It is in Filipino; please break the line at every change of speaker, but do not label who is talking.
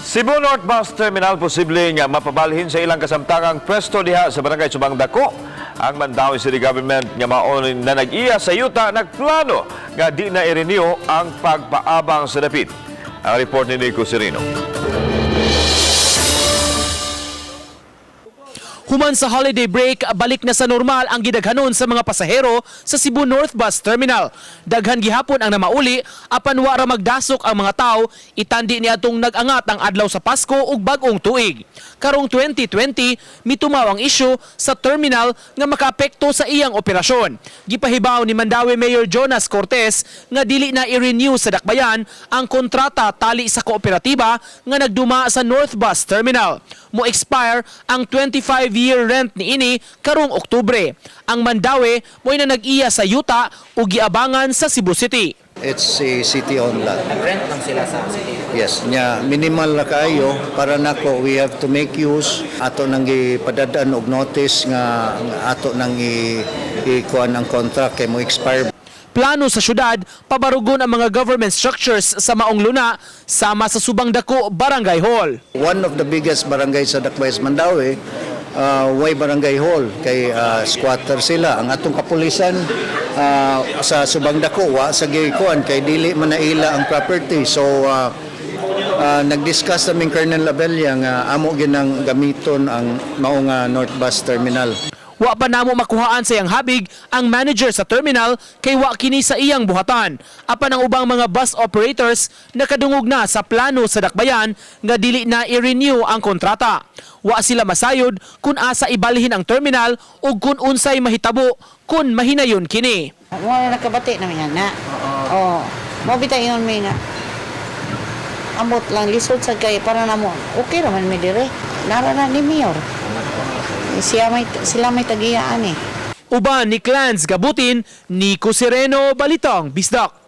Cebu North Bus Terminal posible nga mapabalhin sa ilang kasamtangang pwesto diha sa barangay Subang Dako. Ang Mandawi City Government nga maonin na nag-iya sa yuta nagplano nga di na i-renew ang pagpaabang sa dapit. Ang report ni Nico Serino.
Human sa holiday break, balik na sa normal ang gidaghanon sa mga pasahero sa Cebu North Bus Terminal. Daghan gihapon ang namauli, apan wa ra magdasok ang mga tao, itandi ni atong nag-angat ang adlaw sa Pasko ug bag-ong tuig. Karong 2020, mitumaw ang isyu sa terminal nga makaapekto sa iyang operasyon. Gipahibaw ni Mandawi Mayor Jonas Cortez nga dili na i-renew sa dakbayan ang kontrata tali sa kooperatiba nga nagduma sa North Bus Terminal. Mo-expire ang 25-year rent ni ini karong Oktubre. Ang Mandawi mo'y na nag-iya sa yuta o giabangan sa Cebu City.
It's a city-owned lot.
Rent lang sila sa city.
Yes, nya minimal na kayo para nako we have to make use ato nang gipadadaan og notice nga ato nang ikuan ang contract kay mo expire.
Plano sa syudad, pabarugon ang mga government structures sa Maong Luna sama sa Subang Dako Barangay Hall.
One of the biggest barangay sa Dakbayan Mandawi, way barangay hall kay squatter sila. Ang atong kapulisan sa Subang Dako wa sa gikuan kay dili man naila ang property. So nag-discuss naming Colonel Abella nga amo ginang gamiton ang maong North Bus Terminal.
Wa pa namo makuhaan sa iyang habig ang manager sa terminal kay wa kini sa iyang buhatan. Apan ang ubang mga bus operators nakadungog na sa plano sa dakbayan nga dili na i-renew ang kontrata. Wa sila masayod kung asa ibalhin ang terminal ug kung unsay mahitabo kung mahinayon kini.
Mo na nakabati na yan na. Oh, mo bitay yon mi nga. Amot lang lisod sa kay para namo. Okay raman mi dire. Nara na ni Mayor. Sila may tagiyaan eh.
Uban ni Clans Gabutin, Nico Sereno, Balitang Bisdak.